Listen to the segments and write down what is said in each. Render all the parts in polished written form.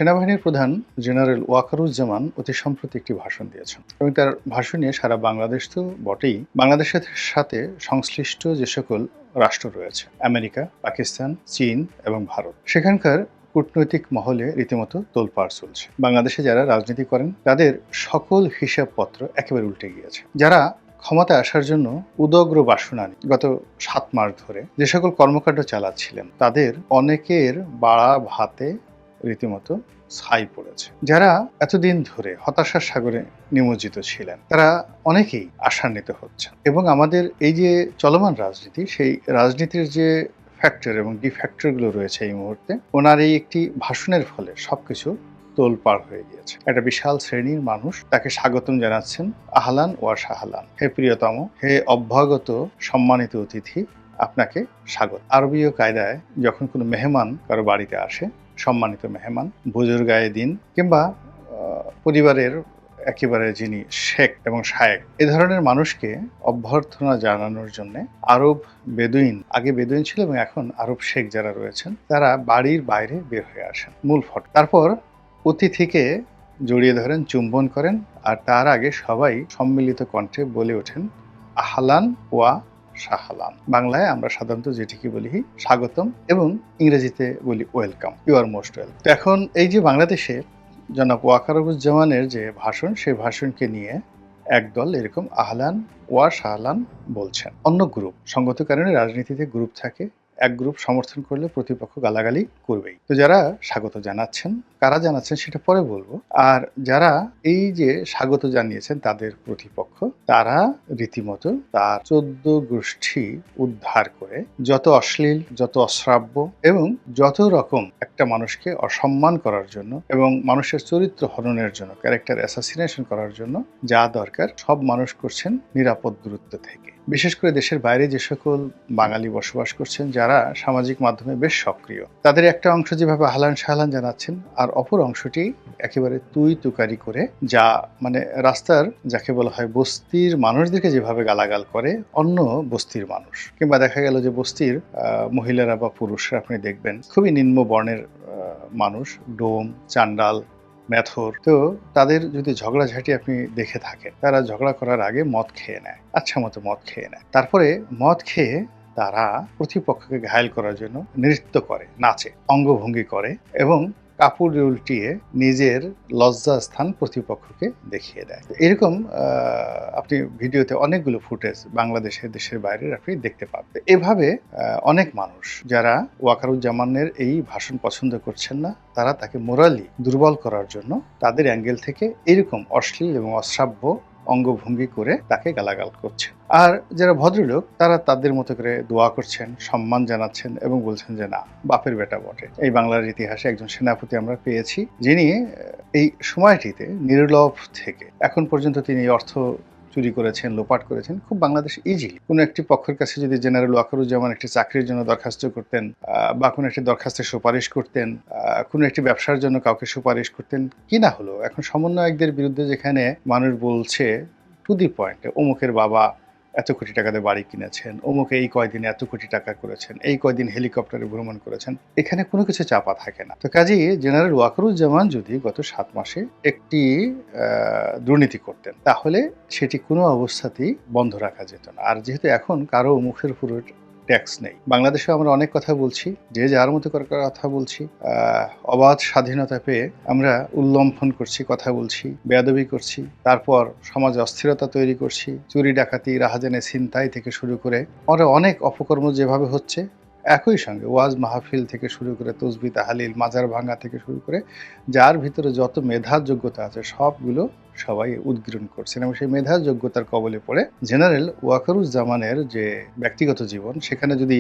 সেনাবাহিনীর প্রধান জেনারেল ওয়াকারুজ্জামান অতি সম্প্রতি একটি ভাষণ দিয়েছেন এবং তার ভাষণে সারা বাংলাদেশ তো বটেই, বাংলাদেশের সাথে সংশ্লিষ্ট যে সকল রাষ্ট্র রয়েছে আমেরিকা, পাকিস্তান, চীন এবং ভারত, সেখানকার কূটনৈতিক মহলে রীতিমতো তোলপাড় চলছে। বাংলাদেশে যারা রাজনীতি করেন তাদের সকল হিসাবপত্র একেবারে উল্টে গিয়েছে। যারা ক্ষমতায় আসার জন্য উদগ্র বাসনা নিয়ে গত 7 মাস ধরে যে সকল কর্মকাণ্ড চালাচ্ছিলেন তাদের অনেকের বাড়া ভাতে রীতিমতো ছাই পড়েছে। যারা এতদিন ধরে হতাশার সাগরে নিমজ্জিত ছিলেন তারা অনেকেই আশান্বিত হচ্ছেন এবং আমাদের এই যে চলমান রাজনীতি, সেই রাজনীতির যে ফ্যাক্টর এবং ডিফ্যাক্টরগুলো রয়েছে এই মুহূর্তে, ওনার এই একটি ভাষণের ফলে সবকিছু তোলপাড় হয়ে গিয়েছে। একটা বিশাল শ্রেণীর মানুষ তাকে স্বাগতম জানাচ্ছেন, আহলান ওয়া সাহলান, হে প্রিয়তম, হে অভ্যাগত সম্মানিত অতিথি, আপনাকে স্বাগত। আরবীয় কায়দায় যখন কোনো মেহমান কারো বাড়িতে আসে, সম্মানিত মেহমান, বুজুর্গায়ে দিন কিংবা পরিবারের একেবারে যিনি শেখ এবং শায়েক, এ ধরনের মানুষকে অভ্যর্থনা জানানোর জন্য আরব বেদুইন, আগে বেদুইন ছিল এবং এখন আরব শেখ যারা রয়েছেন তারা বাড়ির বাইরে বের হয়ে আসেন মূল ফটক। তারপর অতিথিকে জড়িয়ে ধরেন, চুম্বন করেন, আর তার আগে সবাই সম্মিলিত কণ্ঠে বলে ওঠেন আহলান ওয়া সাহলান। বাংলায় আমরা সাধারণত যেটিকে বলি স্বাগতম এবং ইংরেজিতে বলি welcome, you are most welcome. তো এখন এই যে বাংলাদেশে জনাব ওয়াকারুজ্জামানের যে ভাষণ, সেই ভাষণকে নিয়ে একদল এরকম আহলান ওয়া সাহলান বলছেন। অন্য গ্রুপ, সঙ্গত কারণে রাজনীতিতে গ্রুপ থাকে, এক গ্রুপ সমর্থন করলে প্রতিপক্ষ গালাগালি করবেই। তো যারা স্বাগত জানাচ্ছেন, কারা জানাচ্ছেন সেটা পরে বলবো। আর যারা এই যে স্বাগত জানিয়েছেন তাদের প্রতিপক্ষ, তারা রীতিমতো তার 14 গোষ্ঠী উদ্ধার করে যত অশ্লীল, যত অশ্রাব্য এবং যত রকম একটা মানুষকে অসম্মান করার জন্য এবং মানুষের চরিত্র হননের জন্য, ক্যারেক্টার অ্যাসাসিনেশন করার জন্য যা দরকার সব মানুষ করছেন নিরাপদ দূরত্ব থেকে। বিশেষ করে দেশের বাইরে যে সকল বাঙালি বসবাস করছেন, যারা সামাজিক মাধ্যমে বেশ সক্রিয়, তাদের একটা অংশ যেভাবে আহলান সাহলান জানাচ্ছেন, আর অপর অংশটি একেবারে তুই তুকারি করে, যা মানে রাস্তার যাকে বলা হয় বস্তির মানুষদেরকে যেভাবে গালাগাল করে অন্য বস্তির মানুষ, কিংবা দেখা গেল যে বস্তির মহিলারা বা পুরুষরা আপনি দেখবেন খুবই নিম্ন বর্ণের মানুষ, ডোম, চান্ডাল, মেথর, তো তাদের যদি ঝগড়াঝাটি আপনি দেখে থাকেন, তারা ঝগড়া করার আগে মদ খেয়ে নেয়, আচ্ছা মতো মদ খেয়ে নেয়, তারপরে মদ খেয়ে তারা প্রতিপক্ষকে ঘায়েল করার জন্য নৃত্য করে, নাচে, অঙ্গভঙ্গি করে এবং কাপড় উল্টিয়ে নিজের লজ্জাস্থান প্রতিপক্ষকে দেখিয়ে দেয়। এরকম আপনি ভিডিওতে অনেকগুলো ফুটেজ বাংলাদেশের, দেশের বাইরের আপনি দেখতে পাবেন। এভাবে অনেক মানুষ যারা ওয়াকারুজ্জামানের এই ভাষণ পছন্দ করছেন না, তারা তাকে মোরালি দুর্বল করার জন্য তাদের অ্যাঙ্গেল থেকে এরকম অশ্লীল এবং অশ্রাব্য অঙ্গভঙ্গি করে তাকে গালাগাল করছেন। আর যারা ভদ্রলোক তারা তাদের মতো করে দোয়া করছেন, সম্মান জানাচ্ছেন এবং বলছেন যে না, বাপের বেটা বটে। এই বাংলার ইতিহাসে একজন সেনাপতি আমরা পেয়েছি যিনি এই সময়টিতে নির্লোভ থেকে এখন পর্যন্ত তিনি অর্থ চুরি করেছেন, লোপাট করেছেন খুব বাংলাদেশ ইজিলি। কোনো একটি পক্ষের কাছে যদি জেনারেল ওয়াকারুজ্জামান একটি চাকরির জন্য দরখাস্ত করতেন বা কোনো একটি দরখাস্তের সুপারিশ করতেন, কোনো একটি ব্যবসার জন্য কাউকে সুপারিশ করতেন, কি না হলো এখন সমন্বয়কদের বিরুদ্ধে যেখানে মানুষ বলছে টু দি পয়েন্টে অমুকের বাবা এত কোটি টাকা দিয়ে বাড়ি কিনেছেন, অমুকে এই কয়দিনে এত কোটি টাকা করেছেন, এই কয়দিন হেলিকপ্টারে ভ্রমণ করেছেন, এখানে কোনো কিছু চাপা থাকে না। তো কাজেই জেনারেল ওয়াকারুজ্জামান যদি গত 7 মাসে একটি দুর্নীতি করতেন তাহলে সেটি কোনো অবস্থাতেই বন্ধ রাখা যেত না। আর যেহেতু এখন কারো মুখের উপর ট্যাক্স নেই, বাংলাদেশে আমরা অনেক কথা বলছি, যে যার মতো করে কথা বলছি, অবাধ স্বাধীনতা পেয়ে আমরা উল্লম্ফন করছি, কথা বলছি, বেয়াদবি করছি, তারপর সমাজে অস্থিরতা তৈরি করছি, চুরি ডাকাতি, রাহাজানে ছিনতাই থেকে শুরু করে আমরা অনেক অপকর্ম যেভাবে হচ্ছে, একই সঙ্গে ওয়াজ মাহফিল থেকে শুরু করে তসবিহ তাহলিল, মাজার ভাঙা থেকে শুরু করে যার ভিতরে যত মেধার যোগ্যতা আছে সবগুলো সবাই উদ্গীরণ করছেন এবং সেই মেধার যোগ্যতার কবলে পড়ে জেনারেল ওয়াকারুজ্জামানের যে ব্যক্তিগত জীবন, সেখানে যদি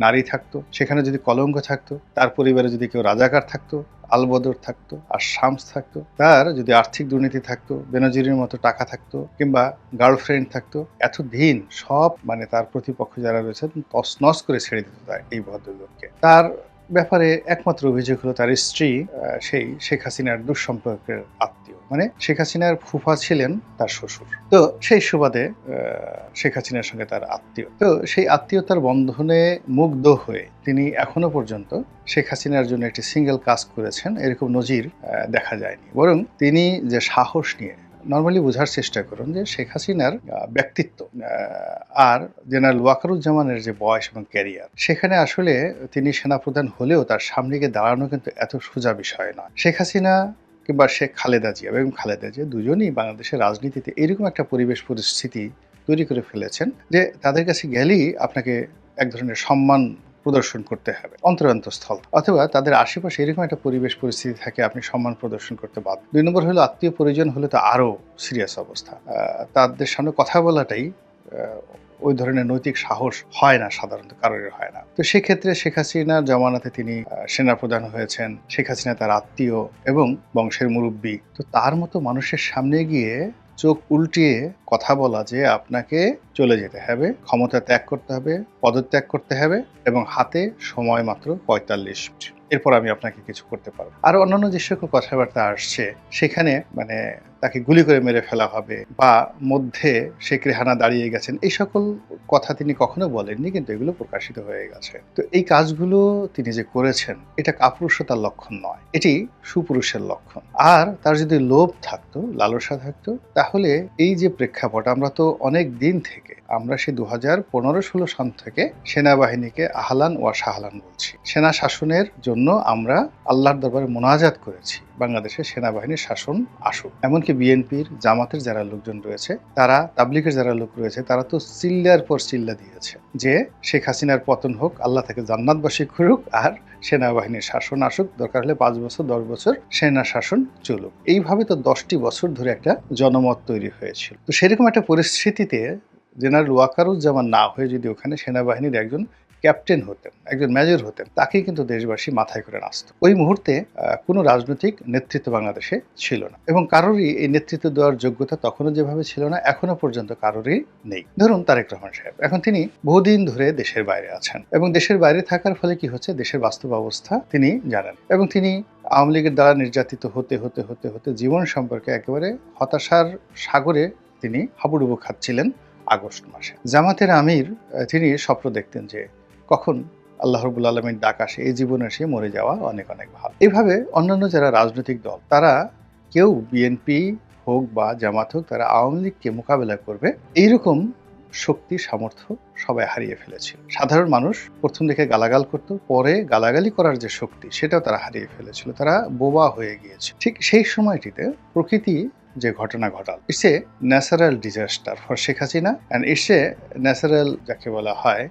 নারী থাকতো, সেখানে যদি কলঙ্ক থাকতো, তার পরিবারে যদি কেউ রাজাকার থাকতো, আলবদর থাকতো, আর শামস থাকতো, তার যদি আর্থিক দুর্নীতি থাকতো, বেনজিরের মতো টাকা থাকতো, কিংবা গার্লফ্রেন্ড থাকতো, এতদিন সব মানে তার প্রতিপক্ষ যারা রয়েছেন তছনছ করে ছেড়ে দিত এই ভদ্রলোককে। তার ব্যাপারে একমাত্র অভিযোগ হলো তার স্ত্রী সেই শেখ হাসিনার দুঃসম্পর্কের আত্মীয়, মানে শেখ হাসিনার ফুফা ছিলেন তার শ্বশুর। তো সেই সুবাদে শেখ হাসিনার সঙ্গে তার আত্মীয়, তো সেই আত্মীয়তার বন্ধনে মুগ্ধ হয়ে তিনি এখনো পর্যন্ত শেখ হাসিনার জন্য একটি সিঙ্গেল কাজ করেছেন এরকম নজির দেখা যায়নি। বরং তিনি যে সাহস নিয়ে, নর্মালি বোঝার চেষ্টা করুন যে শেখ হাসিনার ব্যক্তিত্ব আর জেনারেল ওয়াকারুজ্জামানের যে বয়স এবং ক্যারিয়ার, সেখানে আসলে তিনি সেনাপ্রধান হলেও তার সামনে গিয়ে দাঁড়ানো কিন্তু এত সোজা বিষয় নয়। শেখ হাসিনা কিংবা শেখ খালেদা জিয়া, বেগম খালেদা জিয়া দুজনই বাংলাদেশের রাজনীতিতে এরকম একটা পরিবেশ পরিস্থিতি তৈরি করে ফেলেছেন যে তাদের কাছে গেলেই আপনাকে এক ধরনের সম্মান প্রদর্শন করতে হবে অন্তরন্তস্থল, অথবা তাদের আশেপাশে এরকম একটা পরিবেশ পরিস্থিতি থাকে আপনি সম্মান প্রদর্শন করতে বাধ্য। 2 নম্বর হলো আত্মীয় পরিজন হলে তো আরো সিরিয়াস অবস্থা, তাদের সামনে কথা বলাটাই ওই ধরনের নৈতিক সাহস হয় না, সাধারণত কারোর হয় না। তো সেক্ষেত্রে শেখ হাসিনার জমানাতে তিনি সেনাপ্রধান হয়েছেন, শেখ হাসিনা তার আত্মীয় এবং বংশের মুরব্বী, তো তার মতো মানুষের সামনে গিয়ে চোখ উল্টিয়ে কথা বলা যে আপনাকে চলে যেতে হবে, ক্ষমতা ত্যাগ করতে হবে, পদত্যাগ করতে হবে এবং হাতে সময় মাত্র 45 মিনিট, এরপর আমি আপনাকে কিছু করতে পারবো। আর অন্যান্য যে সকল কথাবার্তা আসছে সেখানে মানে তাকে গুলি করে মেরে ফেলা হবে বা মধ্যে শেখ রেহানা দাঁড়িয়ে গেছেন, এই সকল কথা তিনি কখনো বলেননি, কিন্তু এগুলো প্রকাশিত হয়ে গেছে। তো এই কাজগুলো তিনি যে করেছেন এটা কাপুরুষতার লক্ষণ নয়, এটি সুপুরুষের লক্ষণ। আর তার যদি লোভ থাকতো, লালসা থাকতো, তাহলে এই যে প্রেক্ষাপট, আমরা তো অনেক দিন থেকে, আমরা সে 2015-16 সাল থেকে সেনাবাহিনীকে আহলান ওয়া সাহলান বলছি। সেনা শাসনের জন্য আমরা আল্লাহর দরবারে মোনাজাত করেছি বাংলাদেশে সেনাবাহিনীর শাসন আসুক। এমনকি বিএনপির, জামাতের যারা লোকজন রয়েছে, তারা, তাবলিগের যারা লোক রয়েছে, তারা তো চিল্লার পর চিল্লা দিয়েছে যে শেখ হাসিনার পতন হোক, আল্লাহ তাকে জান্নাতবাসী করুক, আর সেনাবাহিনীর শাসন আসুক, দরকার হলে 5 বছর 10 বছর সেনা শাসন চলুক। এইভাবে তো 10টি বছর ধরে একটা জনমত তৈরি হয়েছিল। তো সেরকম একটা পরিস্থিতিতে জেনারেল ওয়াকারুজ্জামান না হয়ে যদি ওখানে সেনাবাহিনীর একজন ক্যাপ্টেন হতেন, একজন মেজর হতেন, তাকেই কিন্তু দেশবাসী মাথায় করে নাচত। ওই মুহূর্তে কোনো রাজনৈতিক নেতৃত্ব বাংলাদেশে ছিল না এবং কারোরই এই নেতৃত্ব দেওয়ার যোগ্যতা তখনও যেভাবে ছিল না, এখনো পর্যন্ত কারোরই নেই। ধরুন তারেক রহমান সাহেব, এখন তিনি বহুদিন ধরে দেশের বাইরে আছেন এবং দেশের বাইরে থাকার ফলে কি হচ্ছে, দেশের বাস্তব অবস্থা তিনি জানেন এবং তিনি আওয়ামী লীগের দ্বারা নির্যাতিত হতে হতে হতে হতে জীবন সম্পর্কে একেবারে হতাশার সাগরে তিনি হাবুডুবু খাচ্ছিলেন। আগস্ট মাসে জামাতের আমির তিনি স্বপ্ন দেখতেন যে কখন আল্লাহ রাব্বুল আলামিন ডাক আসে, এই জীবনে এসে মরে যাওয়া অনেক অনেক ভালো। এইভাবে অন্যান্য যারা রাজনৈতিক দল, তারা কেউ বিএনপি হোক বা জামাত হোক, তারা আওয়ামী লীগকে মোকাবেলা করবে এইরকম শক্তি সামর্থ্য সবাই হারিয়ে ফেলেছিল। সাধারণ মানুষ প্রথম দিকে গালাগাল করত, পরে গালাগালি করার যে শক্তি সেটাও তারা হারিয়ে ফেলেছিল, তারা বোবা হয়ে গিয়েছে। ঠিক সেই সময়টিতে প্রকৃতি যে ঘটনা ঘটাল, it's a natural disaster for Sheikh Hasina and it's a natural, যাকে বলা হয়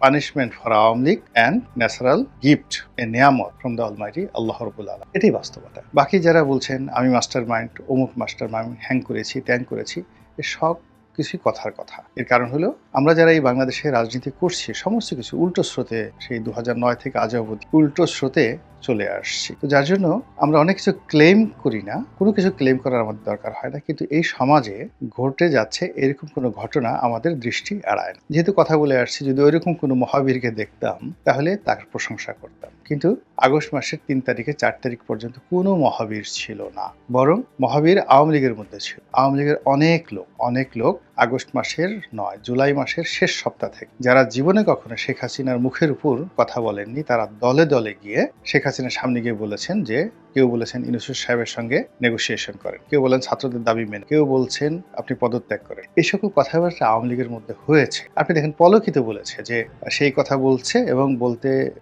punishment for Awami League and natural gift, a নিয়ামত ফ্রম দ্য অলমাইটি আল্লাহ রাব্বুল আলামিন। এটাই বাস্তবতা। বাকি যারা বলছেন আমি মাস্টার মাইন্ড, অমুক মাস্টার মাইন্ড, হ্যাং করেছি, ত্যাং করেছি, এ সব কিছুই কথার কথা। এর কারণ হলো আমরা যারা এই বাংলাদেশে রাজনীতি করছি, সমস্ত কিছু উল্টো স্রোতে, সেই 2009 থেকে আজ অবধি উল্টো স্রোতে চলে আসছি। তো যার জন্য আমরা অনেক কিছু ক্লেম করি না, কোনো কিছু ক্লেম করার আমাদের দরকার হয় না, কিন্তু এই সমাজে ঘটে যাচ্ছে এরকম কোনো ঘটনা আমাদের দৃষ্টি এড়ায় না। যেহেতু কথা বলে আসছি, যদি ওইরকম কোনো মহাবীরকে দেখতাম তাহলে তার প্রশংসা করতাম, কিন্তু আগস্ট মাসের 3 তারিখে 4 তারিখ পর্যন্ত কোনো মহাবীর ছিল না, বরং মহাবীর আওয়ামী লীগের মধ্যে ছিল। আওয়ামী লীগের অনেক লোক আগস্ট মাসের নয়, জুলাই মাসের শেষ সপ্তাহ থেকে, যারা জীবনে কখনো শেখ হাসিনার মুখের উপর কথা বলেননি, তারা দলে দলে গিয়ে শেখ হাসিনার সামনে গিয়ে বলেছেন যে, কেউ বলেছেন ইউনূস সাহেবের সঙ্গে নেগোসিয়েশন করেন, কেউ বলেন ছাত্রদের দাবি মেনে, কেউ বলছেন আপনি পদত্যাগ করেন। এই সকল কথাবার্তা আওয়ামী লীগের মধ্যে হয়েছে। আপনি দেখেন পলকিত বলেছে যে সেই কথা বলছে এবং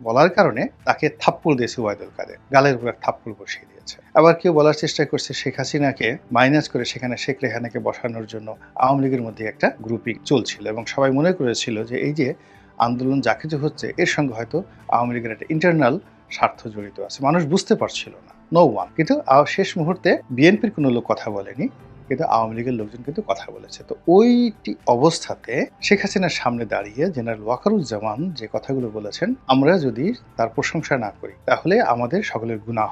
বলার কারণে তাকে থাপ্পড় দিয়েছে ওবায়দুল কাদের, গালের উপর থাপ্পড় বসিয়ে দিয়েছে। আবার কেউ বলার চেষ্টা করছে শেখ হাসিনাকে মাইনাস করে সেখানে শেখ রেহানাকে বসানোর জন্য আওয়ামী লীগের মধ্যে একটা গ্রুপিং চলছিল এবং সবাই মনে করেছিল যে এই যে আন্দোলন যা কিছু হচ্ছে এর সঙ্গে হয়তো আওয়ামী লীগের একটা ইন্টারনাল স্বার্থ জড়িত আছে। মানুষ বুঝতে পারছিল না, নো ওয়ান। কিন্তু শেষ মুহূর্তে বিএনপির কোনো লোক কথা বলেনি, কিন্তু আওয়ামী লীগের লোকজন কিন্তু কথা বলেছে। তো ওইটি অবস্থাতে শেখ হাসিনার সামনে দাঁড়িয়ে জেনারেল ওয়াকারুজ্জামান যে কথাগুলো বলেছেন, আমরা যদি তার প্রশংসা না করি তাহলে আমাদের সকলের গুনাহ